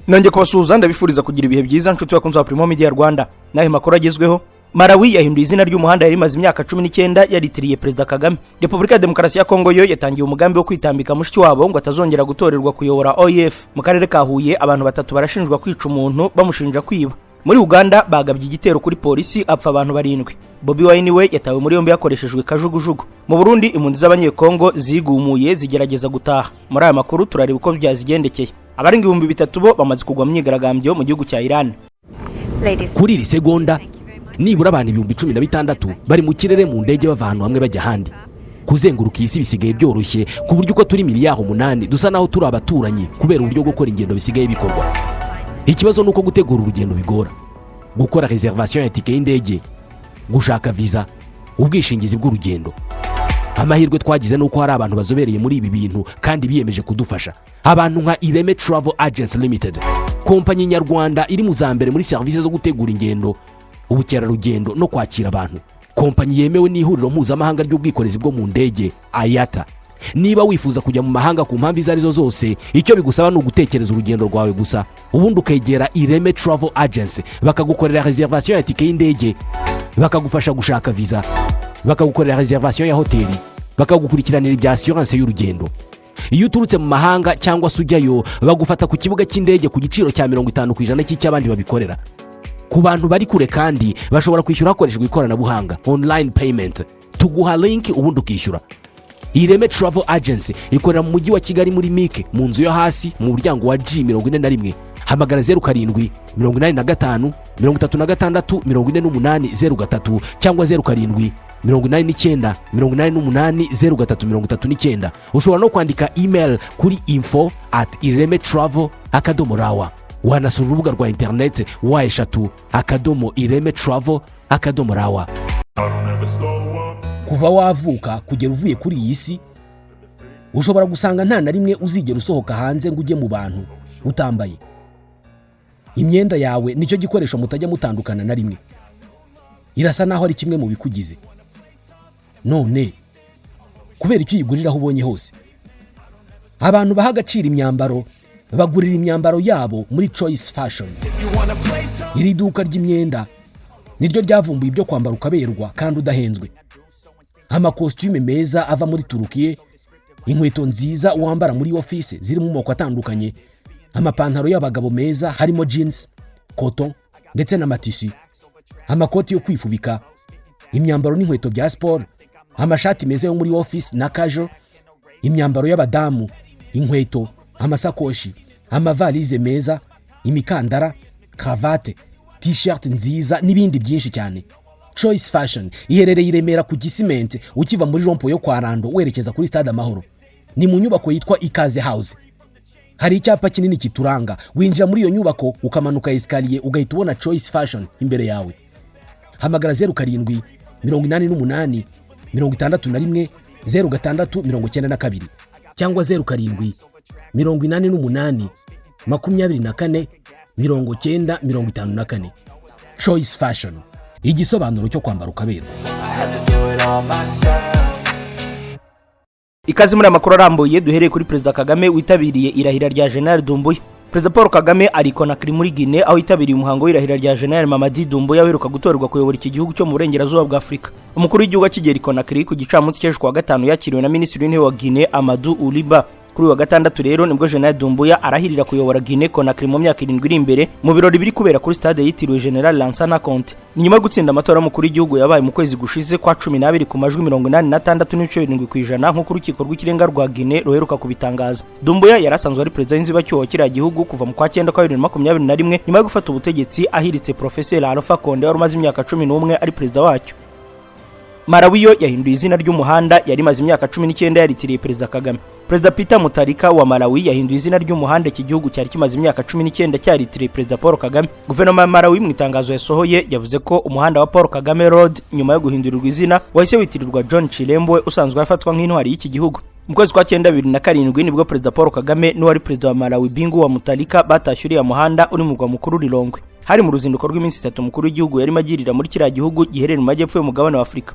Nanjye kubasuhuza ndabifuriza kugira ibihe byiza nshuti bakunze wa Primo Media Rwanda. Nahe makuru agezweho. Malawi yahinduye izina ry'umuhanda yari maze imyaka 19 yaritiriye Perezida Kagame. Repubulika ya Demokarasi ya Kongo yo yatangiye umugambi wo kwitambika mushiki wabo ngo atazongera gutorerwa kuyobora OIF. Mu karere ka Huye abantu batatu barashinjwa kwica umuntu bamushinja kwiba. Muri Uganda bagabye igitero kuri polisi apfa abantu 7. Bobi Wine we yatawe muri yombi yakoreshejwe kajugujugu. Mu Burundi impunzi z'abanyekongo zigumuye zigerageza gutaha. Muri aya makuru turareba uko byazigendekeye. Abarenga 3,000 bo bamaze kugwa mu myigaragambyo mu gihugu cya Iran. Kuri iri segonda nibura abantu 16,000 bari mu kirere mu ndege bava ahantu hamwe bajya ahandi. Kuzenguruka isi bisigaye byoroshye ku buryo uko turi miliyaho 8 dusa naho turi abaturanyi kubera uburyo bwo gukora ingendo bisigaye bikorwa. Ikibazo nuko gutegura urugendo bigora. Gukora reservation ya tike y'indege, gushaka visa, ubwishingizi bw'urugendo. Amahirwe twagize nuko hari abantu bazobereye muri ibi bintu kandi biyemeje kudufasha. Abantu nka Ireme Travel Agents Limited, kompanyi nyarwanda iri mu zambere muri services zo gutegura ingendo, ubukerarugendo no kwakira abantu. Kompanyi yemewe n'ihuriro mpuzamahanga ry'ubwikorezi bwo mu ndege IATA. Niba wifuza kujya mu mahanga ku mpamvu izarizo zose, icyo bigusaba ni ugutekereza urugendo rwawe gusa. Ubundi ukegera Ireme Travel Agents bakagukorera reservation ya tike y'indege, bakagufasha gushaka visa, bakagukorera reservation ya hoteli, bakagukurikiranira ibya assurance y'urugendo. Iyo uturutse mu mahanga cyangwa se ujyayo bagufata ku kibuga cy'indege ku giciro cya 50% cy'abandi babikorera. Ku bantu bari kure kandi bashobora kwishyura hakoreshejwe ikoranabuhanga online payment. Tuguha link ubundi ukishyura. Ireme Travel Agency ikorera mu mujyi wa Kigali muri Mike mu nzu yo hasi mu muryango wa G41. Hamagara 07 85 36 48 cyangwa 07 89 88 Ushobora no kwandika email kuri info@iremetravel.rawa. Wanasura urubuga rwa internet wa@iremetravel.rawa. Kuva wavuka kugera uvuye kuri iyi si, ushobora gusanga nta na rimwe uzigera usohoka hanze ngo ujye mu bantu utambaye. Imyenda yawe nicyo gikoresho mutajya mutandukana na rimwe. Irasa naho ari kimwe mu bikugize. None kubera icyo uyigurira aho ubonye hose. Abantu baha agaciro imyambaro bagurira imyambaro yabo muri Choice Fashion. Iri duka ry'imyenda niryo ryavumbuye ibyo kwambara ukaberwa kandi udahenzwe. Amakostume meza ava muri Turukiye, inkweto nziza wambara muri office ziri mu moko atandukanye, amapantaro y'abagabo meza harimo jeans, cotton ndetse na matisi, amakoti yo kwifubika, imyambaro n'inkweto bya sport, amashati meza yo muri office na casual, imyambaro y'abadamu, inkweto, amasakoshi, amavalize meza, imikandara, cravate, t-shirt nziza n'ibindi byinshi cyane. Choice Fashion iherereye i Remera ku Gisimenti ukiva muri rompo yo kwa Rando werekeza kuri Stade Amahoro. Ni mu nyubako yitwa Ikaze House. Hari icyapa kinini kituranga. Winjira muri iyo nyubako ukamanuka escalier ugahita ubona Choice Fashion imbere yawe. Hamagara 07 88 61 0692 cyangwa 07 88 24 9054. Choice Fashion, igisobanuro cyo kwambara ukaberwa. Ikaze muri amakuru arambuye duhereye kuri Perezida Kagame witabiriye irahira rya General Dumbuya. Perezida Paul Kagame ari Conakry muri Guinée aho yitabiriye umuhango w'irahira rya General Mamadi Dumbuya wiruka gutorerwa kuyobora iki gihugu cyo mu burengerazuba bwa Afrika. Umukuru w'igihugu akigera Conakry ku gicamunsi cy'ejo kwa gatanu yakiriwe na Minisitiri w'Intebe wa Guinée Amadou Ouliba. Kuri wa gatandatu rero nibwo General Dumbuya arahirira kuyobora Guinée Conakry mu myaka 7 iri imbere mu birori biri kubera kuri stade yitiriwe General Lansana Conté. Ni nyuma yo gutsinda amatora mukuru w'igihugu yabaye mu kwezi gushize kwa 12 ku majwi 86.7% nk'uko urukiko rw'ikirenga rwa Guinée ruheruka kubitangaza. Dumbuya yarasanzwe ari perezida w'inzibacyuho kiriya gihugu kuva mu kwa 9 kwa 2021 nyuma yo gufata ubutegetsi ahiritse Professeur Alpha Condé wari umaze imyaka 11 ari perezida wacyo. Malawi yo yahinduye izina ry'umuhanda yari maze imyaka 19 yaritiriye Perezida Kagame. Perezida Peter Mutharika wa Malawi yahinduye izina ry'umuhanda iki gihugu cyari kimaze imyaka 19 cyaritiriye Perezida Paul Kagame. Guverinoma ya Malawi mu itangazo yasohoye yavuze ko umuhanda wa Paul Kagame Road nyuma yo guhindurirwa izina wahise witirirwa John Chilembwe usanzwe afatwa nk'intwari y'iki gihugu. Mu kwezi kwa 2007 nibwo Perezida Paul Kagame n'uwari Perezida wa Malawi Bingu wa Mutharika batashyuriye umuhanda uri mu murwa mukuru Lilongwe. Hari mu ruzinduko rw'iminsi 3 mukuru w'igihugu yari magirira muri kiriya gihugu giherereye mu majyepfo y'umugabane wa Afrika.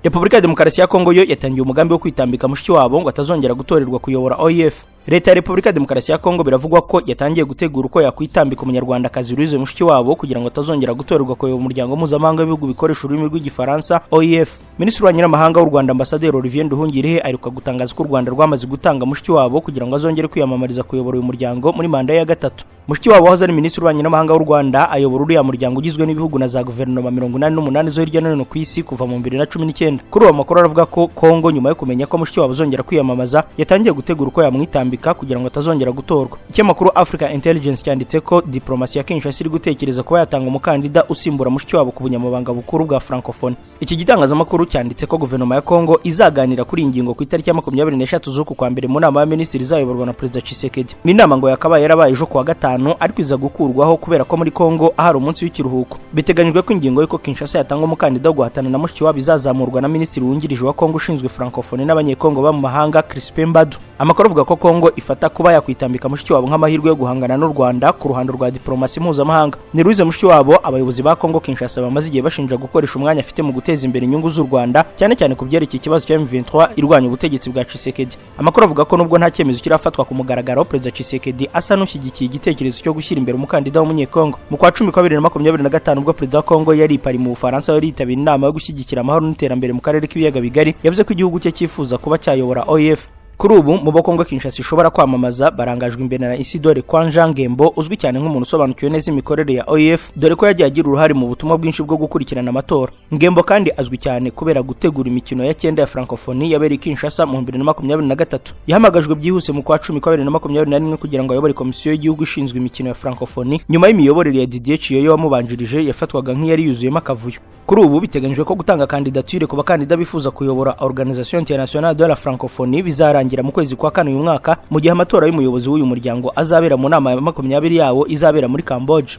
Repubulika ya Demokarasi ya Kongo yo yatangiye umugambi wo kwitambika mushiki wabo ngo atazongera gutorerwa kuyobora OIF. Leta ya Repubulika ya Demokarasi ya Kongo biravugwa ko yatangiye gutegura uko yakwitambika umunyarwandakazi Louise Mushikiwabo kugira ngo atazongera gutorerwa kuyobora umuryango mpuzamahanga w'ibihugu bikoresha ururimi rw'igifaransa OIF. Minisitiri w'Ububanyi n'Amahanga w'u Rwanda Ambasaderi Olivier Nduhungirehe aheruka gutangaza ko u Rwanda rwamaze gutanga Mushikiwabo kugira ngo azongere kwiyamamariza kuyobora uyu muryango muri manda ya gatatu. Mushikiwabo wahoze ari Minisitiri w'Ububanyi n'Amahanga w'u Rwanda ayobora uriya muryango ugizwe n'ibihugu na za guverinoma 88 zo hirya no hino ku isi kuva mu 2019. Kuri uwo makuru aravuga ko Kongo nyuma yo kumenya ko Mushikiwabo azongera kwiyamamaza yatangiye gutegura uko yamwitambika kugira ngo atazongera gutorwa. Ikinyamakuru Africa Intelligence cyanditse ko diplomasi ya Kinshasa iri gutekereza kuba yatanga umukandida usimbura Mushikiwabo ku bunyamabanga bukuru bwa Francophonie. Iki gitangazamakuru cyanditse ko guverinoma ya Kongo izaganira kuri ingingo ku itariki ya 23 z'uku kwa mbere mu nama ya minisitiri izayoborwa na Perezida Tshisekedi. Ni inama ngo yakabaye yarabaye ejo kuwa gatanu ariko iza gukurwaho kubera ko muri Kongo ahari umunsi w'ikiruhuko. Biteganyijwe ko ingingo y'uko Kinshasa yatanga umukandida wo guhatana na Mushikiwabo izazamurwa na minisitiri wungirije wa Kongo ushinzwe Francophonie n'abanyekongo ba mu mahanga Crispin Mbadu. Amakuru avuga ko Kongo ifata kuba yakwitambika Mushikiwabo nk'amahirwe yo guhangana n'u Rwanda ku ruhando rwa diplomasi mpuzamahanga. Ni Louise Mushikiwabo abayobozi ba Kongo Kinshasa bamaze igihe bashinja gukoresha umwanya afite mu guteza imbere inyungu z'u Rwanda cyane cyane ku byerekeye ikibazo cya M23 irwanya ubutegetsi bwa Tshisekedi. Amakuru avuga ko nubwo nta cyemezo kirafatwa ku mugaragaro Perezida Tshisekedi asa n'ushyigikiye igitekerezo cyo gushyira imbere umukandida w'umunyekongo. Mu kwa 10 2025 ubwo Perezida wa Kongo yari i Paris mu Bufaransa yari yitabiriye inama yo gushyigikira amahoro n'iterambere mu karere k'ibiyaga bigari, yavuze ko igihugu cye cyifuza kuba cyayobora OIF. Kuri ubu mu Kongo Kinshasa ishobora kwamamaza barangajwe imbere na Isidore Kwanja Ngembo uzwi cyane nk'umuntu usobanukiwe neza imikorere ya OIF dore ko yagiye agira uruhare mu butumwa bwinshi bwo gukurikirana amatora. Ngembo kandi azwi cyane kubera gutegura imikino ya 9 ya Francophonie yabereye Kinshasa mu 2023. Yahamagajwe byihuse mu kwa 10 2021 kugira ngo ayobore komisiyo y'igihugu ishinzwe imikino ya Francophonie nyuma y'imiyoborere ya Didier Chiyoyo wamubanjirije yafatwaga nk'iyari yuzuyemo akavuyo. Kuri ubu biteganyijwe ko gutanga kandidature ku bakandida bifuza kuyobora Organisation Internationale de la Francophonie bizarangira mu kwezi kwa 4 uyu mwaka mu gihe amatora y'umuyobozi w'uyu muryango azabera mu nama ya 20 yawo izabera muri Cambodia.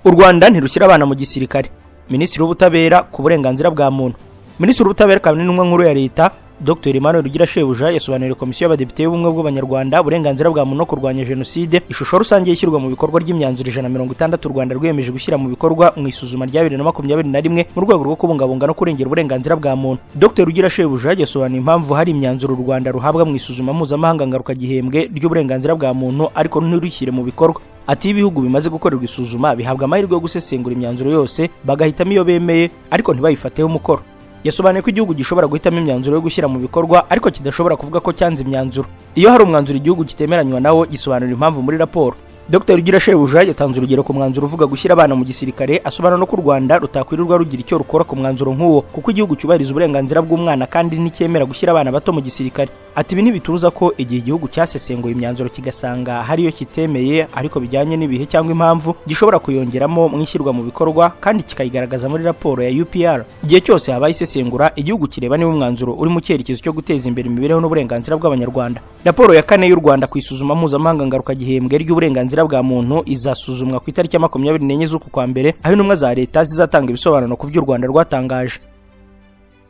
U Rwanda ntirushyira abana mu gisirikare. Minisitiri w'Ubutabera ku burenganzira bwa muntu. Minisitiri w'Ubutabera kandi n'intumwa nkuru ya leta Dr Emmanuel Rugirashebuja yasobanuriye komisiyo y'abadepite y'ubumwe bw'abanyarwanda uburenganzira bwa muntu no kurwanya jenoside ishusho rusange y'ishyirwa mu bikorwa ry'imyanzuro 160 u Rwanda rwiyemeje gushyira mu bikorwa mu isuzuma rya 2021 mu rwego rwo kubungabunga no kurengera uburenganzira bwa muntu. Dr Rugirashebuja yasobanuye impamvu hari imyanzuro u Rwanda ruhabwa mu isuzuma mpuzamahanga ngaruka gihembwe ry'uburenganzira bwa muntu ariko ntirushyire mu bikorwa. Ati ibihugu bimaze gukorerwa isuzuma bihabwa amahirwe yo gusesengura imyanzuro yose bagahitamo iyo bemeye ariko ntibayifateho umukoro. Yasobanuye ko igihugu gishobora guhitamo imyanzuro yo gushyira mu bikorwa ariko kidashobora kuvuga ko cyanze imyanzuro. Iyo hari umwanzuro igihugu kitemeranywa nawo gisobanura impamvu muri raporo. Dr Rugirashebuja yatanze urugero ku mwanzuro uvuga gushyira abana mu gisirikare asobanura no ku Rwanda rutakwirirwa rugira icyo rukora ku mwanzuro nk'uwo kuko igihugu cyubahiriza uburenganzira bw'umwana kandi nticyemera gushyira abana bato mu gisirikare. Ati ibi ntibituza ko igihe igihugu cyasesenguye imyanzuro kigasanga hariyo kitemeye ariko bijyanye n'ibihe cyangwa impamvu gishobora kuyongeramo mwishyirwa mu bikorwa kandi kikayigaragaza muri raporo ya UPR. Igihe cyose habaye isesengura igihugu kireba niba umwanzuro uri mu cyerekezo cyo guteza imbere imibereho n'uburenganzira bw'abanyarwanda. Raporo ya 4 y'u Rwanda ku isuzuma mpuzamahanga ngaruka gihembwe ry'uburenganzira bwa muntu izasuzumwa ku itariki ya 24 z'uku kwa mbere aho intumwa za leta zizatanga ibisobanuro ku by'u Rwanda rwatangaje.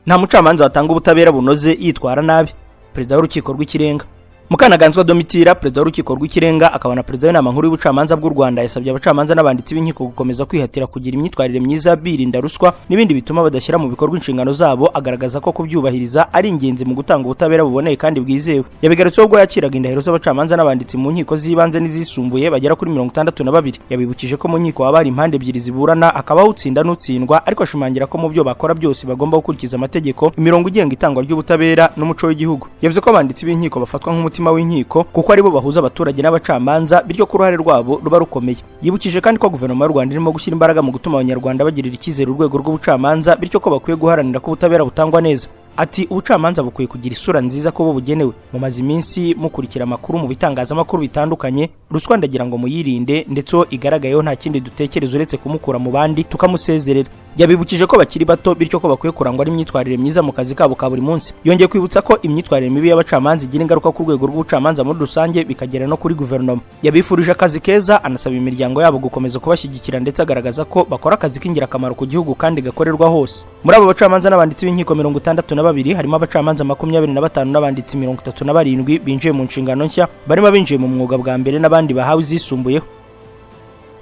Nta mucamanza watanga ubutabera bunoze yitwara nabi. Perezida w'urukiko rw'ikirenga Mukanaganzwa Domitira, perezida w'urukiko rw'ikirenga akaba na perezida w'inama nkuru y'ubucamanza bw'u Rwanda, yasabye abacamanza n'abanditsi b'inkiko gukomeza kwihatira kugira imyitwarire myiza birinda ruswa n'ibindi bituma badashyira mu bikorwa inshingano zabo, agaragaza ko kubyubahiriza ari ingenzi mu gutanga ubutabera buboneye kandi bwizewe. Yabigarutseho ubwo yakiraga indahiro z'abacamanza n'abanditsi mu nkiko z'ibanze n'izisumbuye bagera kuri 62. Yabibukije ko mu nkiko haba hari impande ebyiri ziburana, akabaho utsinda n'utsindwa, ariko ashimangira ko mu byo bakora byose bagomba gukurikiza amategeko, imirongo igenga itangwa ry'ubutabera n'umuco w'igihugu. Yavuze ko abanditsi b'inkiko bafatwa nk'umutima w'inkiko kuko aribo bahuza abaturage n'abacamanza, bityo ko uruhare rwabo ruba rukomeye. Yibukije kandi ko guverinoma y'u Rwanda irimo gushyira imbaraga mu gutuma abanyarwanda bagirira icyizere urwego rw'ubucamanza, bityo ko bakwiye guharanira ko ubutabera butangwa neza. Ati ubucamanza bukwiye kugira isura nziza ko bugenewe. Mumaze iminsi mukurikira amakuru mu bitangazamakuru bitandukanye, ruswa ndagira ngo muyirinde ndetse igaragayeho nta kindi dutekereza uretse kumukura mu bandi tukamusezerera. Yabibukije ko bakiri bato, bityo ko bakwiye kurangwa n'imyitwarire myiza mu kazi kabo ka buri munsi. Yongeye kwibutsa ko imyitwarire mibi y'abacamanza igira ingaruka ku rwego rw'ubucamanza muri rusange bikagera no kuri guverinoma. Yabifurije akazi keza, anasaba imiryango yabo gukomeza kubashyigikira ndetse agaragaza ko bakora akazi k'ingirakamaro ku gihugu kandi gakorerwa hose. Muri abo bacamanza n'abanditsi b'inkiko 62 harimo abacamanza 25 n'abanditsi 37 binjiye mu nshingano nshya, barimo binjiye mu mwuga bwa mbere n'abandi bahawe izisumbuyeho.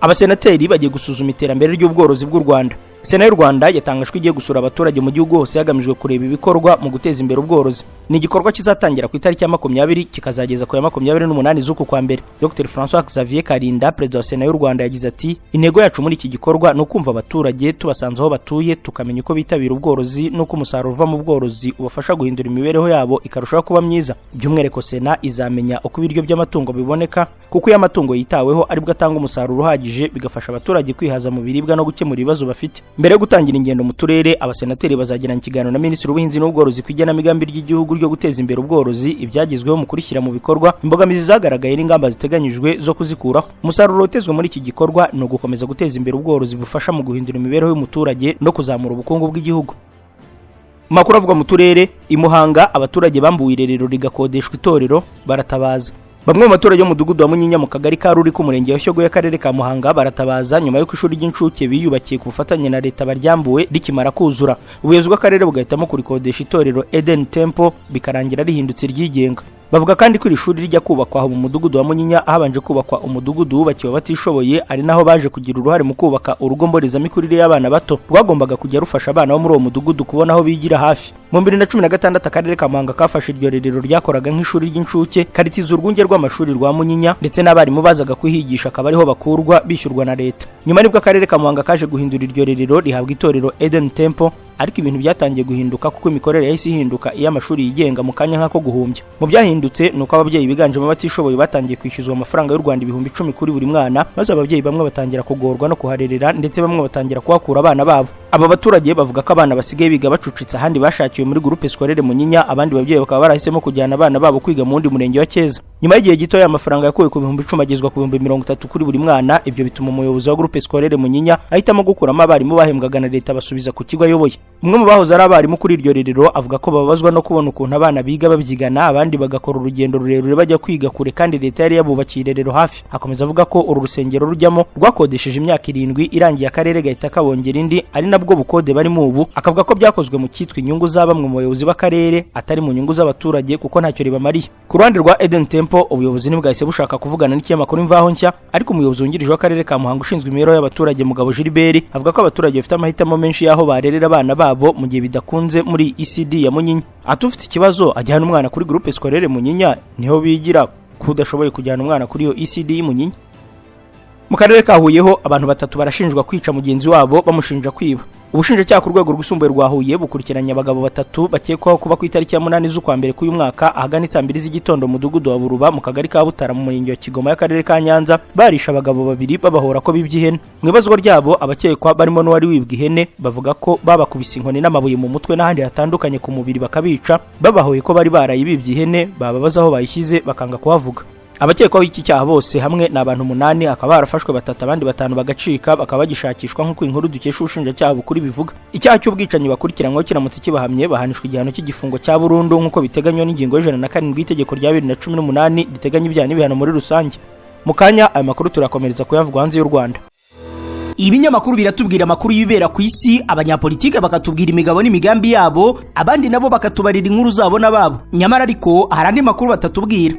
Abasenateri bagiye gusuzuma iterambere ry'ubworozi bw'u Rwanda. Sena y'u Rwanda yatangajwe igiye gusura abaturage mu gihugu hose hagamijwe kureba ibikorwa mu guteza imbere ubworozi. Ni igikorwa kizatangira ku itariki ya 20 kikazageza ku ya 28 z'uku kwa mbere. Dr François Xavier Karinda, perezida wa Sena y'u Rwanda, yagize ati: intego yacu muri iki gikorwa no kumva abaturage tubasanze aho batuye, tukamenya uko bitabira ubworozi nuko umusaruro uva mu bworozi ubafasha guhindura imibereho yabo ikarushaho kuba myiza. By'umwihariko Sena izamenya uko ibiryo by'amatungo biboneka, kuko iyo amatungo yitaweho aribwo atanga umusaruro uhagije, bigafasha abaturage kwihaza mu biribwa no gukemura ibibazo bafite. Mbere yo gutangira ingendo mu turere, abasenateri bazagirana ikiganiro na Minisitiri w'Ubuhinzi n'Ubworozi ku igenamigambi ry'igihugu ryo guteza imbere ubworozi, ibyagezweho mu kurishyira mu bikorwa, imbogamizi zagaragaye n'ingamba ziteganyijwe zo kuzikuraho. Umusaruro utezwe muri iki gikorwa no gukomeza guteza imbere ubworozi bufasha mu guhindura imibereho y'umuturage no kuzamura ubukungu bw'igihugu. Makuru avuga mu turere, i Muhanga abaturage bambuwe irerero rigakodeshwa itorero baratabaza. Bamwe mu baturage b'umudugudu wa Munyinya mu kagari ka Ruri ku murenge wa Shyogwe y'akarere ka Muhanga baratabaza nyuma y'uko ishuri ry'incuke biyubakiye ku bufatanye na leta baryambuwe rikimara kuzura. Ubuyobozi bw'akarere bugahitamo kurikodesha itorero Eden Temple bikarangira rihindutse ryigenga. Bavuga kandi ko iri shuri rijya kubakwa aho mu mudugudu wa Munyinya habanje kubakwa umudugudu wubakiwe abatishoboye, ari naho baje kugira uruhare mu kubaka urugo mbonezamikurire y'abana bato rwagombaga kujya rufasha abana bo muri uwo mudugudu kubona aho bigira hafi. Mu 2016 akarere ka Muhanga kafashe iryo rerero ryakoraga nk'ishuri ry'incuke, karitiza urwunge rw'amashuri rwa Munyinya ndetse n'abarimu bazaga kuhigisha akaba ariho bakurwa bishyurwa na leta. Nyuma nibwo akarere ka Muhanga kaje guhindura iryo rerero rihabwa itorero Eden Temple, ariko ibintu byatangiye guhinduka kuko imikorere yahise ihinduka iyo amashuri yigenga mu kanya nk'ako guhumbya. Mu byahindutse nuko ababyeyi biganjemo abatishoboye batangiye kwishyuzwa amafaranga y'u Rwanda 10,000 kuri buri mwana, maze ababyeyi bamwe batangira kugorwa no kuharerera ndetse bamwe batangira kuhakura abana babo. Aba baturage bavuga ko abana basigaye biga bacucitse ahandi bashakiwe muri groupe scolaire Munyinya, abandi babyeyi bakaba barahisemo kujyana abana babo kwiga mu wundi murenge wa Cyeza. Nyuma y'igihe gito y'amafaranga yakuwe ku 10,000 agezwa ku 30,000 kuri buri mwana, ibyo bituma umuyobozi wa groupe scolaire Munyinya ahitamo gukuramo abarimu bahembwaga na leta basubiza ku kigo ayoboye. Umwe mu bahoze ari abarimu kuri iryo rerero avuga ko babazwa no kubona ukuntu abana biga babyigana, abandi bagakora urugendo rurerure bajya kwiga kure kandi leta yari yabubakiye irerero hafi. Akomeza avuga ko uru rusengero rujyamo rwakodesheje imyaka 7 irangiye akarere gahita kabongera indi, ari nabwo bukode barimo ubu. Akavuga ko byakozwe mu cyitwa inyungu za bamwe mu bayobozi b'akarere atari mu nyungu z'abaturage kuko ntacyo ribamariye. Ku ruhande rwa Eden Temple, ubuyobozi ntibwahise bushaka kuvugana n'ikinyamakuru Imvaho Nshya, ariko umuyobozi wungirije w'akarere ka Muhanga ushinzwe imibereho y'abaturage Mugabo Gilbert avuga ko abaturage bafite amahitamo menshi y'aho barerera abana babo mu gihe bidakunze muri ECD ya Munyinya. Atufite ikibazo ajyana umwana kuri groupe scolaire Munyinya niho bigira, kudashoboye kujyana umwana kuri iyo ECD y'Munyinya. Mu karere ka Huyeho abantu 3 barashinjwa kwica mugenzi wabo bamushinja kwiba. Ubushinjacyaha ku rwego rw'isumbuye rwa Huye bukurikiranye abagabo 3 bakekwaho kuba ku itariki ya 8 z'ukwa mbere k'uyu mwaka ahagana 2 z'igitondo mu mudugudu wa Buruba mu kagari ka Butara mu murenge wa Kigoma y'akarere ka Nyanza, barisha abagabo 2 babahora ko bibye ihene. Mu ibazwa ryabo abakekwa barimo n'uwari wibwa ihene bavuga ko babakubise inkoni n'amabuye mu mutwe n'ahandi hatandukanye ku mubiri bakabica, babahoye ko bari barayibibye ihene, bababaza aho bayishyize bakanga kuhavuga. Abakekwaho iki cyaha bose hamwe na abantu 8 akaba barafashwe 3 abandi 5 bagacika, bakaba bagishakishwa nk'uko inkuru dukesha ubushinjacyaha bukuri bivuga. Icyaha cy'ubwicanyi bakurikiranyweho kiramutse kibahamye bahanishwa igihano cy'igifungo cya burundu nk'uko biteganywa n'ingingo y'107 y'itegeko rya 2018 riteganya ibyaha n'ibihano muri rusange. Mu kanya aya makuru turakomereza kuyavugwa hanze y'u Rwanda. Ibinyamakuru biratubwira amakuru y'ibibera ku isi, abanyapolitike bakatubwira imigabo n'imigambi yabo, abandi nabo bakatubarira inkuru zabo n'ababo. Nyamara ariko hari andi makuru batatubwira.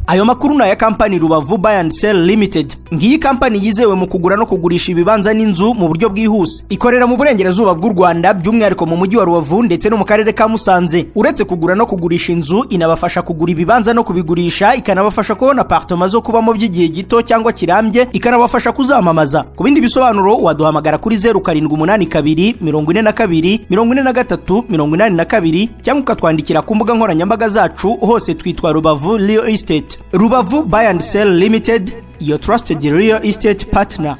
Ayo makuru na ya kampani Rubavu Buy and Sell Limited. Ngiyi kampani yizewe mu kugura no kugurisha ibibanza n'inzu mu buryo bwihuse. Ikorera mu burengerazuba bw'u Rwanda, by'umwihariko mu mujyi wa Rubavu ndetse no mu karere ka Musanze. Uretse kugura no kugurisha inzu, inabafasha kugura ibibanza no kubigurisha, ikanabafasha kubona apartment zo kubamo by'igihe gito cyangwa kirambye, ikanabafasha kuzamamaza. Ku bindi bisobanuro waduhamagara kuri 0782 42 43 82 cyangwa ukatwandikira ku mbuga nkoranyambaga zacu, hose twitwa Rubavu Real Estate. Rubavu Buy and Sell Limited, your trusted real estate partner.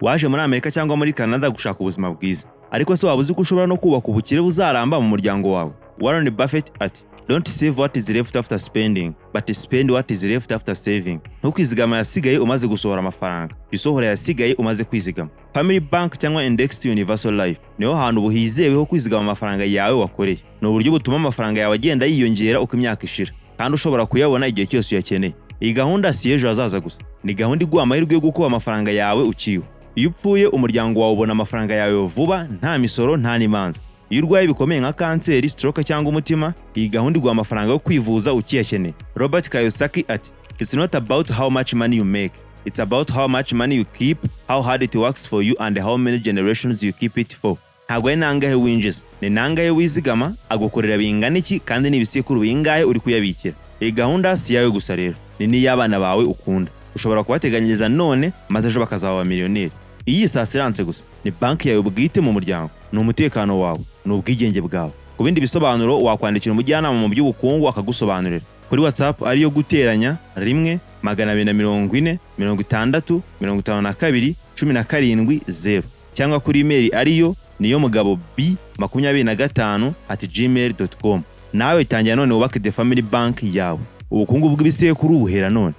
Waje muri Amerika cyangwa muri Canada gushaka ubuzima bwiza, ariko se wabuze ko ushobora no kubaka ubukire buzaramba mu muryango wawe. Warren Buffett ati: "Don't save what is left after spending, but spend what is left after saving." Ntukizigama yasigaye umaze gusohora amafaranga, bisohora yasigaye umaze kwizigama. Family Bank cyangwa Indexed Universal Life niho hantu buhizewe ho kwizigama amafaranga yawe wakoreye. No buryo butuma amafaranga yawe agenda yiyongera uko imyaka ishira, kandi ushobora kuyabona igihe cyose uyakeneye. Iyi gahunda si ejo hazaza gusa, ni gahunda iguha amahirwe yo gukuba amafaranga yawe ukiriho. Iyo upfuye umuryango wawe ubona amafaranga yawe vuba, nta misoro nta n'imanza. Iyo urwaye bikomeye nka kanseri, stroke cyangwa umutima, iyi gahunda iguha amafaranga yo kwivuza ukiyakeneye. Robert Kiyosaki ati: "It's not about how much money you make, It's about how much money you keep, how hard it works for you and how many generations you keep it for. Ntabwo ari nangahe winjiza, ni nangahe wizigama, agukorera bingana iki kandi n'ibisekuru bingahe uri kuyabikira. Iyi gahunda si yawe gusa rero, ni n'iy'abana bawe ukunda. Ushobora kubateganyiriza none maze ejo bakazaba abamiliyoneri. Iyi si assurance gusa, ni banki yawe bwite mu muryango, ni umutekano wawe, ni ubwigenge bwawe. Ku bindi bisobanuro wakwandikira umujyanama mu by'ubukungu akagusobanurira kuri WhatsApp ariyo guteranya 1-256-52-52-17 cyangwa kuri email ariyo niyomugabo b25@gmail.com. Nawe tangira none wubake The Family Bank yawe, ubukungu bw'ibisekuru buhera none.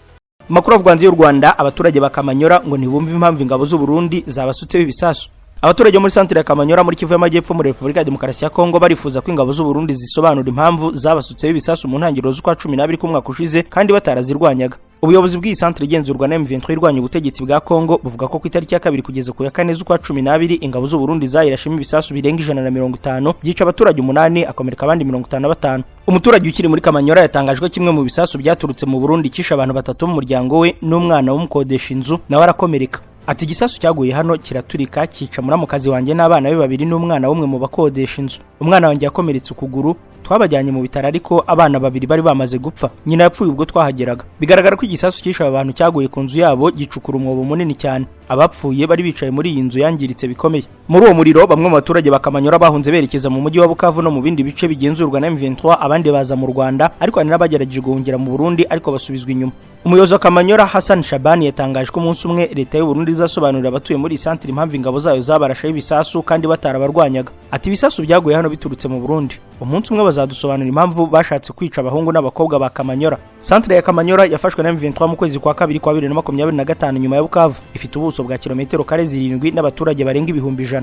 Makuru avugwa hanze y'u Rwanda, abaturage bakamanyora ngo ntibumve impamvu ingabo z'u Burundi zabasutseho ibisasu. Abaturage muri centre ya Kamanyora muri Kivu y'Amajyepfo muri Repubulika ya Demokarasi ya Kongo barifuza ko ingabo z'u Burundi zisobanura impamvu zabasutseho ibisasu mu ntangiriro z'ukwa 12 k'umwaka ushize kandi batarazirwanyaga. Ubuyobozi bw'iyi centre igenzurwa na M23 irwanya ubutegetsi bwa Kongo buvuga ko ku itariki ya 2 kugeza ku ya 4 z'ukwa 12 ingabo z'u Burundi zayirashemo ibisasu birenga 150 byica abaturage 8 akomereka abandi 55. Umuturage ukiri muri Kamanyora yatangajwe kimwe mu bisasu byaturutse mu Burundi kisha abantu 3 mu muryango we n'umwana w'umukodesha inzu nawe arakomereka. Ati igisasu cyaguye hano kiraturika kica muramukazi wanjye n'abana be babiri n'umwana w'umwe mu bakodesha inzu. Umwana wanjye yakomeretse ukuguru, twabajyanye mu bitaro ariko abana babiri bari bamaze gupfa. Nyina yapfuye ubwo twahageraga. Bigaragara ko igisasu kisha abantu cyaguye ku nzu yabo gicukura umwobo munini cyane. Abapfuye bari bicaye muri iyi nzu yangiritse bikomeye. Muri uwo muriro bamwe mu baturage bakamanyora bahunze berekeza mu mujyi wa Bukavu no mu bindi bice bigenzurwa na M23, abandi baza mu Rwanda ariko hari n'abagerageje guhungira mu Burundi ariko basubizwa inyuma. Umuyobozi wa Kamanyora Hassan Shabani yatangaje ko umunsi umwe leta y'u Burundi izasobanurira abatuye muri centre impamvu ingabo zayo zabarashaho ibisasu kandi batarabarwanyaga. Ati ibisasu byaguye hano biturutse mu Burundi. Umunsi umwe bazadusobanurira impamvu bashatse kwica abahungu n'abakobwa ba Kamanyora. Centre ya Kamanyora yafashwe na M23 mu kwezi kwa 2 kwa 2025 nyuma ya Bukavu. Ifite ubuso bwa kilometero kare 7 n'abaturage barenga 100,000.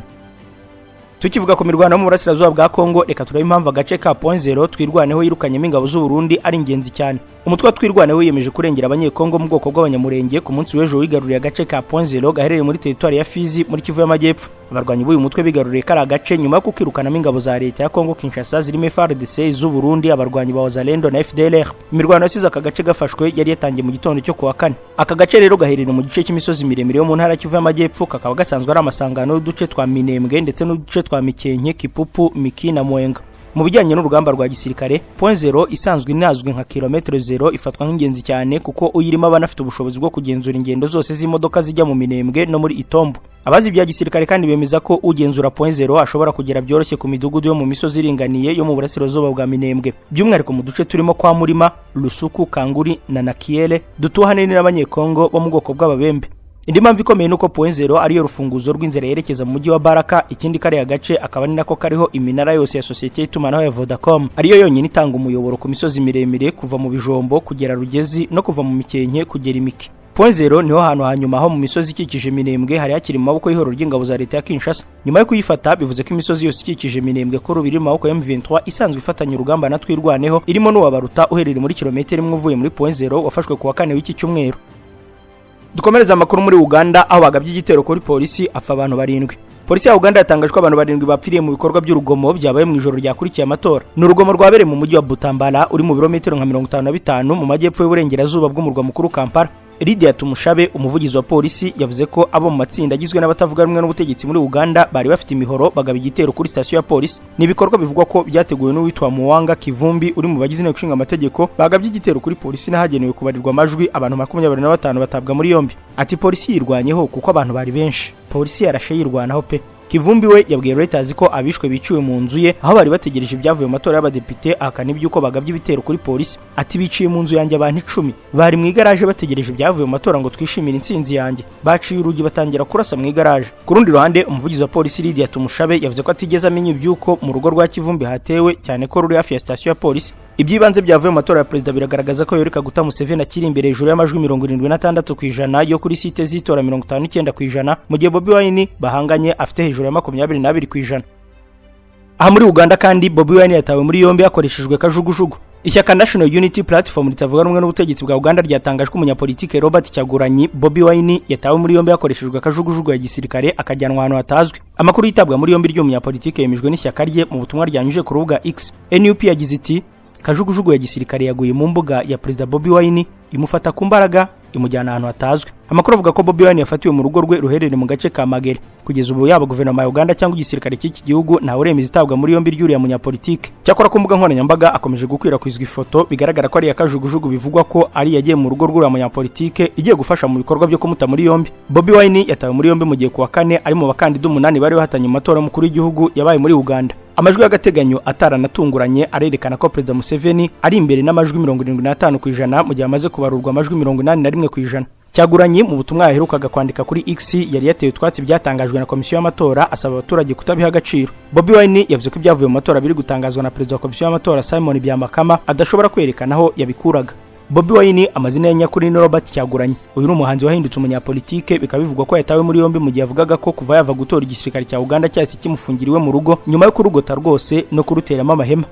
Tukivuga ku mirwano mu burasirazuba bwa Kongo, reka turabe impamvu agace ka Point Zero twirwaneho yirukanyemo ingabo z'u Burundi ari ingenzi cyane. Umutwe twirwaneho yiyemeje kurengera abanyekongo mu bwoko bw'abanyamurenge ku munsi w'ejo wigaruriye agace ka Point Zero gaherereye muri territoire ya Fizi muri Kivu y'Amajyepfo. Abarwanyi b'uyu mutwe bigaruriye kari agace nyuma yo kukirukanamo ingabo za leta ya Kongo Kinshasa zirimo FARDC z'u Burundi, abarwanyi ba Wazalendo na FDLR. Imirwano yasize aka gace gafashwe yari yatangiye mu gitondo cyo kuwa 4. Aka gace rero gaherereye mu gice cy'imisozi miremire yo mu ntara Kivu y'Amajyepfo, kakaba gasanzwe ari amasangano y'uduce twa Minembwe ndetse n'uduce twa Mikenke, Kipupu, Miki na Mwenga. Mu bijyanye n'urugamba rwa gisirikare, Point Zero isanzwe inazwi nka kilometero 0 ifatwa nk'ingenzi cyane kuko uyirimo abanafite ubushobozi bwo kugenzura ingendo zose z'imodoka zijya mu Minembwe no muri Itombo. Abazi bya gisirikare kandi bemeza ko ugenzura Point Zero ashobora kugera byoroshye ku midugudu yo mu misozi iringaniye yo mu burasirazuba bwa Minembwe, by'umwihariko mu duce turimo kwa Murima, Lusuku, Kanguri na Nakiele dutuhane n'abanyekongo bo mu bwoko bw'ababembe. Indi mpamvu ikomeye nuko Point Zero ariyo rufunguzo rw'inzira yerekeza mu mujyi wa Baraka, ikindi kare agace akaba ni nako kariho iminara yose ya societe y'itumanaho ya Vodacom, ariyo yonyine itanga umuyoboro ku misozi miremire kuva mu Bijombo kugera Rugezi no kuva mu Mikenke kugera Imiki. Point Zero niho hantu hanyuma ho mu misozi ikikije Minembwe hari hakiri mu maboko y'ihoro ry'ingabo za leta ya Kinshasa. Nyuma yo kuyifata bivuze ko imisozi yose ikikije Minembwe ko rubiri mu maboko ya M23 isanzwe ifatanya urugamba na twirwaneho, irimo n'uwabaruta uherereye muri kilometero imwe uvuye muri Point Zero wafashwe ku wa 4 w'iki cyumweru. Dukomereza amakuru muri Uganda aho bagabye igitero kuri polisi apfa abantu 7. Polisi ya Uganda yatangaje ko abantu 7 bapfiriye mu bikorwa by'urugomo byabaye mu ijoro ryakurikiye amatora. Ni urugomo rwabereye mu mujyi wa Butambala uri mu birometero nka 55 mu majyepfo y'uburengerazuba bw'umurwa mukuru Kampala. Lydia Tumushabe, umuvugizi wa polisi, yavuze ko abo mu matsinda agizwe n'abatavuga rumwe n'ubutegetsi muri Uganda bari bafite imihoro bagaba igitero kuri station ya polisi. Ni ibikorwa bivugwa ko byateguwe n'uwitwa Muwanga Kivumbi uri mu bagize inteko ishinga amategeko, bagabye igitero kuri polisi n'ahagenewe kubarirwa amajwi abantu 25 batabwa muri yombi. Ati polisi yirwanyeho kuko abantu bari benshi. Polisi yarashe yirwanaho pe. Kivumbi we yabwiye Reuters ko abishwe biciwe mu nzu ye aho bari bategereje ibyavuye mu matora y'abadepite, akana ibyuko bagabye ibitero kuri polisi. Ati biciye mu nzu yanjye abantu 10 bari mu igaraje bategereje ibyavuye mu matora ngo twishimire intsinzi yanjye, baciye urugi batangira kurasa mu igaraje. Ku rundi ruhande umuvugizi wa polisi Lydia Tumushabe yavuze ko atigeze amenya ibyuko mu rugo rwa Kivumbi hatewe cyane ko ruri hafi ya station ya polisi. Ibyibanze byavuye mu matora ya president biragaragaza ko Yoweri Kaguta Museveni akiri imbere hejuru y'amajwi 76% yo kuri site z'itora 59% mu gihe Bobi Wine bahanganye afite hejuru ya 22%. Aha muri Uganda kandi Bobi Wine yatawe muri yombi yakoreshejwe kajugujugu. Ishyaka National Unity Platform ritavuga rumwe n'ubutegetsi bwa Uganda ryatangaje ko umunyapolitike Robert Kyagulanyi Bobi Wine yatawe muri yombi yakoreshejwe kajugujugu ya gisirikare akajyanwa ahantu hatazwi. Amakuru yitabwa muri yombi ry'umunyapolitike yemejwe n'ishyaka rye mu butumwa ryanyuje ku rubuga X. NUP yagize iti kajugujugu ya gisirikare yaguye mu mbuga ya President Bobi Wine imufata ku mbaraga imujyana ahantu hatazwi. Amakuru avuga ko Bobi Wine yafatiwe mu rugo rwe ruherereye mu gace ka Magere. Kugeza ubu yaba guverinoma ya Uganda cyangwa igisirikare cy'iki gihugu nta uremeza itabwa muri yombi ry'uriya munyapolitike. Cyakora ku mbuga nkoranyambaga akomeje gukwirakwizwa ifoto bigaragara ko ari yakajugujugu bivugwa ko ari yagiye mu rugo rw'uriya munyapolitike igiye gufasha mu bikorwa byo kumuta muri yombi. Bobi Wine yatawe muri yombi mu gihe kuwa kane ari mu bakandida 8 bari bahatanye mu matora y'umukuru w'igihugu yabaye muri Uganda. Amajwi y'agateganyo ataranatunguranye arerekana ko Perezida Museveni ari imbere n'amajwi 75% mu gihe amaze kubarurwa amajwi 81%. Cyaguranye mu butumwa yaherukaga kwandika kuri X yari yateye utwatsi byatangajwe na komisiyo y'amatora asaba abaturage kutabiha agaciro. Bobi Wine yavuze ko ibyavuye mu matora biri gutangazwa na Perezida wa komisiyo y'amatora Simon Byamakama adashobora kwerekana aho yabikuraga. Bobi Wine amazina ya nyakuri ni Robert Cyaguranye. Uyu ni umuhanzi wahindutse umunyapolitike bikaba bivugwa ko yatawe muri yombi mu gihe avugaga ko kuva yava gutora igisirikare cya Uganda cyahise kimufungiriwe mu rugo nyuma yo kurugota rwose no kuruteramo amahema.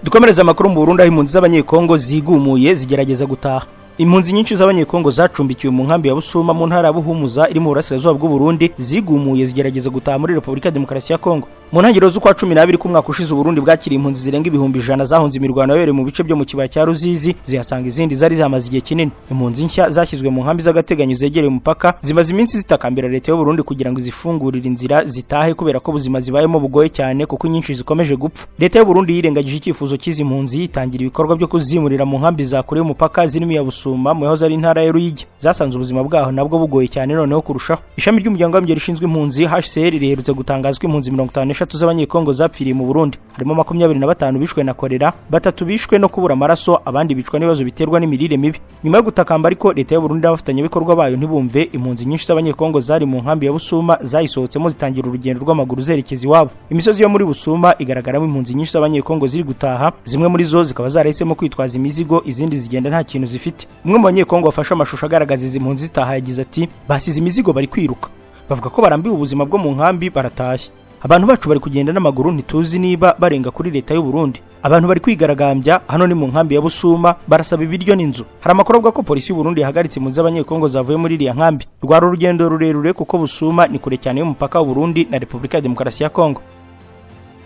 Dukomereza amakuru mu Burundi aho impunzi z'abanyekongo zigumuye zigerageza gutaha. Impunzi nyinshi z'abanyekongo zacumbikiwe mu nkambi ya Busuma mu ntara ya Buhumuza iri mu burasirazuba bw'u Burundi zigumuye zigerageza gutaha muri Repubulika ya Demokarasi ya Kongo. Mu ntangiriro z'ukwa 12 ku mwaka ushize Burundi bwakiriye impunzi zirenga 100,000 zahunze imirwano yabereye mu bice byo mu kibaya cya Ruzizi zihasanga izindi zari zamaze igihe kinini. Impunzi nshya zashyizwe mu nkambi z'agateganyo zegereye umupaka zimaze iminsi zitakambira leta y'u Burundi kugira ngo izifungurire inzira zitahe kubera ko ubuzima zibayemo bugoye cyane kuko nyinshi zikomeje gupfa. Leta y'u Burundi yirengagije icyifuzo cy'izi impunzi itangira ibikorwa byo kuzimurira mu nkambi za kure y'umupaka zirimo ya Busuma mu yahoze ari intara ya Ruyigi. Zasanze ubuzima bwaho nabwo bugoye cyane noneho kurushaho. Ishami ry'umuryango w'abimbye rishinzwe impunzi HCR riherutse gutangazwa impunzi 53 z'abanyekongo zapfiriye mu Burundi. Harimo 25 bishwe na kolera, 3 bishwe no kubura amaraso, abandi bicwa n'ibibazo biterwa n'imirire mibi. Nyuma yo gutakamba ariko leta y'u Burundi n'abafatanya bikorwa bayo ntibumve, impunzi nyinshi z'abanyekongo zari mu nkambi ya Busuma zayisohotsemo zitangira urugendo rw'amaguru zerekeza iwabo. Imisozi yo muri Busuma igaragaramo impunzi nyinshi z'abanyekongo ziri gutaha, zimwe muri zo zikaba zarahisemo kwitwaza imizigo, izindi zigenda nta kintu zifite. Umwe mu banyekongo wafashe amashusho agaragaza izi impunzi zitaha yagize ati basize imizigo bari kwiruka, bavuga ko barambiwe ubuzima bwo mu nkambi baratashye. Abantu bacu bari kugenda n'amaguru ntituzi niba barenga kuri leta y'u Burundi. Abantu bari kwigaragambya hano ni mu nkambi ya Busuma barasaba ibiryo n'inzu. Hari amakuru avuga ko polisi y'u Burundi yahagaritse impunzi z'abanyekongo zavuye muri iriya nkambi. Rwari urugendo rurerure kuko Busuma ni kure cyane y'umupaka w'u Burundi na Repubulika ya Demokarasi ya Kongo.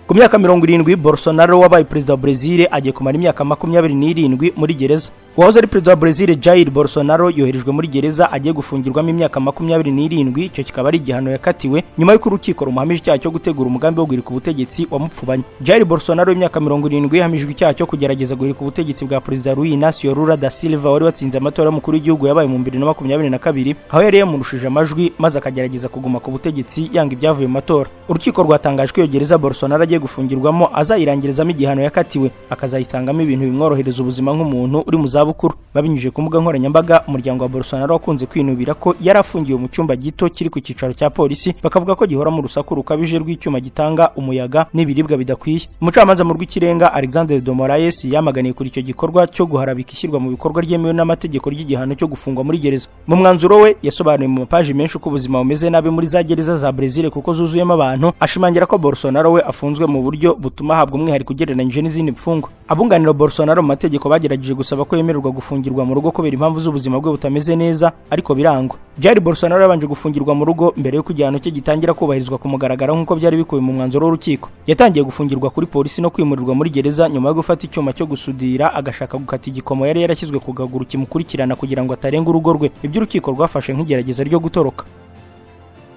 Ku myaka 70 Bolsonaro wabaye perezida wa Brazil agiye kumara imyaka 27 muri gereza. Uwahoze ari perezida wa Brazil Jair Bolsonaro yoherejwe muri gereza agiye gufungirwamo imyaka 27. Icyo kikaba ari igihano yakatiwe nyuma y'uko urukiko rumuhamije icyaha cyo gutegura umugambi wo guhirika ubutegetsi wamupfubanye. Jair Bolsonaro imyaka 70 yahamijwe icyaha cyo kugerageza guhirika ubutegetsi bwa perezida Luiz Inácio Lula da Silva wari watsinze amatora y'umukuru w'igihugu yabaye mu 2022 aho yari yamurushije amajwi maze akagerageza kuguma ku butegetsi yanga ibyavuye mu matora. Urukiko rwatangaje ko iyo gereza Bolsonaro agiye gufungirwamo azayirangirizamo igihano yakatiwe akazayisangamo ibintu bimworohereza ubuzima nk'umuntu uri mu zabukuru. Babinyujije ku mbuga nkoranyambaga umuryango wa Bolsonaro wakunze kwinubira ko yarafungiwe mu cyumba gito kiri ku cyicaro cya polisi, bakavuga ko gihora mu rusaku rukabije rw'icyuma gitanga umuyaga n'ibiribwa bidakwiye. Umucamanza mu rw'ikirenga Alexandre de Moraes yamaganiye kuri icyo gikorwa cyo guharabika ishyirwa mu bikorwa ryemewe n'amategeko ry'igihano cyo gufungwa muri gereza. Mu mwanzuro we yasobanuye mu mapaji menshi uko ubuzima bumeze nabi muri za gereza za Brazil kuko zuzuyemo abantu, ashimangira ko Bolsonaro we afunzwe mu buryo butuma ahabwa umwihariko ugereranyije n'izindi mfungwa. Abunganira Bolsonaro mu mategeko bagerageje gusaba ko yemererwa gufungirwa mu rugo kubera impamvu z'ubuzima bwe butameze neza ariko birangwa. Jair Bolsonaro yabanje gufungirwa mu rugo mbere y'uko igihano cye gitangira kubahirizwa ku mugaragaro nk'uko byari bikubiye mu mwanzuro w'urukiko. Yatangiye gufungirwa kuri polisi no kwimurirwa muri gereza nyuma yo gufata icyuma cyo gusudira agashaka gukata igikomo yari yarashyizwe ku kaguru kimukurikirana kugira ngo atarenga urugo rwe. Ibyo urukiko rwafashe nk'igerageza ryo gutoroka.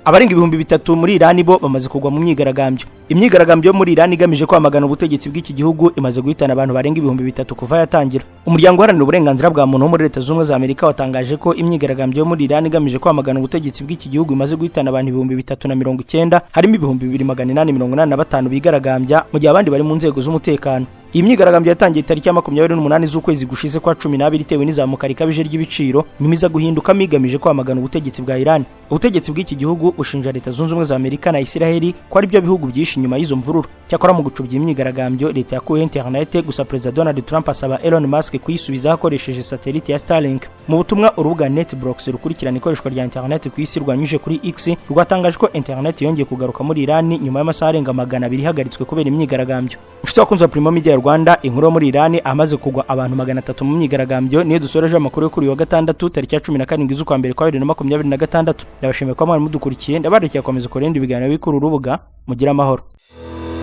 Abarenga 3,000 muri Iran bo bamaze kugwa mu myigaragambyo. Imyigaragambyo yo muri Iran igamije kwamagana ubutegetsi bw'iki gihugu imaze guhitana abantu barenga 3,000 kuva yatangira. Umuryango uharanira uburenganzira bwa muntu wo muri Leta Zunze za Amerika watangaje ko imyigaragambyo yo muri Iran igamije kwamagana ubutegetsi bw'iki gihugu imaze guhitana abantu 390, harimo 2,285 bigaragambya mu gihe abandi bari mu nzego z'umutekano. Iyi myigaragambyo yatangiye tariki ya 28 z'ukwezi gushize kwa 12 itewe n'izamuka rikabije ry'ibiciro nyuma iza guhinduka migamije kwamagana ubutegetsi bwa Iran. Ubutegetsi bw'iki gihugu bushinja Leta Zunze Ubumwe za Amerika na Israel ko ari byo bihugu byinshi nyuma y'izo mvururu. Cyakora mu gucubya imyigaragambyo leta yakuye internet, gusa President Donald Trump asaba Elon Musk kuyisubiza hakoresheje satellite ya Starlink. Mu butumwa urubuga NetBlocks rukurikirana ikoreshwa rya internet ku isi rwanyuje kuri X rwatangaje ko internet yongeye kugaruka muri Iran nyuma y'amasaha arenga 200 ihagaritswe kubera imyigaragambyo. Inshuti wakunze Primo Media Rwanda, inkuru muri Iran amaze kugwa abantu 300 mu myigaragambyo niyo dusoreje amakuru yo kuri wa gatandatu tariki ya 17 z'ukwa mbere kwa 2026. Ndabashimiye ko mwari mudukurikiye, ndabarekeye komeza kurenda ibiganiro bikuru urubuga. Mugira amahoro.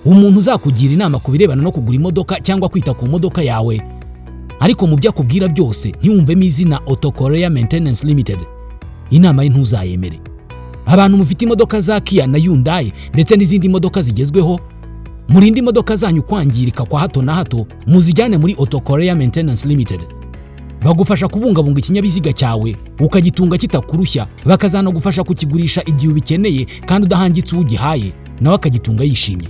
Umuntu uzakugira inama ku birebana no kugura imodoka cyangwa kwita ku modoka yawe, ariko mu byo akubwira byose ntiwumvemo izina Auto Korea Maintenance Limited. inama ye ntuzayemere. Abantu mufite imodoka za Kia na Hyundai ndetse n'izindi modoka zigezweho, murinde imodoka zanyu kwangirika kwa hato na hato, muzijyane muri Auto Korea Maintenance Limited. Bagufasha kubungabunga ikinyabiziga cyawe ukagitunga kitakurushya, bakazanagufasha kukigurisha igihe ubikeneye kandi udahangitse ugihaye nawe akagitunga yishimye.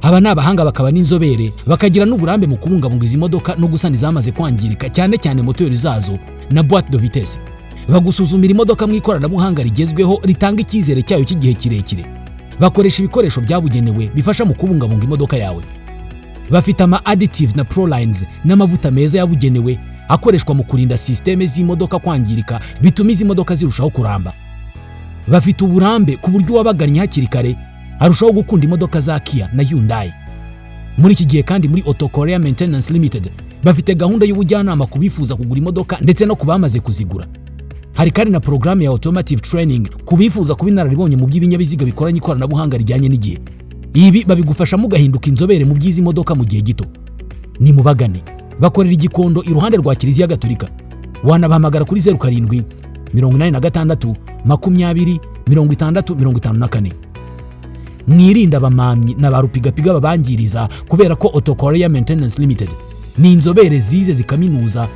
Aba ni abahanga bakaba n'inzobere, bakagira n'uburambe mu kubungabunga izi modoka no gusana izamaze kwangirika, cyane cyane moteri zazo na boîte de vitesse. Bagusuzumira imodoka mu ikoranabuhanga rigezweho ritanga icyizere cyayo cy'igihe kirekire. Bakoresha ibikoresho byabugenewe bifasha mu kubungabunga imodoka yawe. Bafite ama additives na prolines n'amavuta meza yabugenewe akoreshwa mu kurinda systeme z'imodoka kwangirika, bituma izi modoka zirushaho kuramba. Bafite uburambe ku buryo wabagannye hakiri kare arushaho gukunda imodoka za Kia na Hyundai. Muri iki gihe kandi muri Auto Korea Maintenance Limited bafite gahunda y'ubujyanama ku bifuza kugura imodoka ndetse no kubamaze kuzigura. Hari kandi na programme ya automotive training ku bifuza kuba inararibonye mu by'ibinyabiziga bikoranye ikoranabuhanga rijyanye n'igihe. Ibi babigufasha mu gahinduka inzobere mu by'izi modoka mu gihe gito. Ni mubagane, bakorera igikondo iruhande rwa Kiliziya Gatolika. Wanabahamagara kuri 07 86 20 60 54. Mwirinda abamamyi na barupigapiga babangiriza, kubera ko Auto Korea Maintenance Limited ni inzobere zize zikaminuza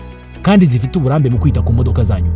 kandi zifite uburambe mu kwita ku modoka zanyu.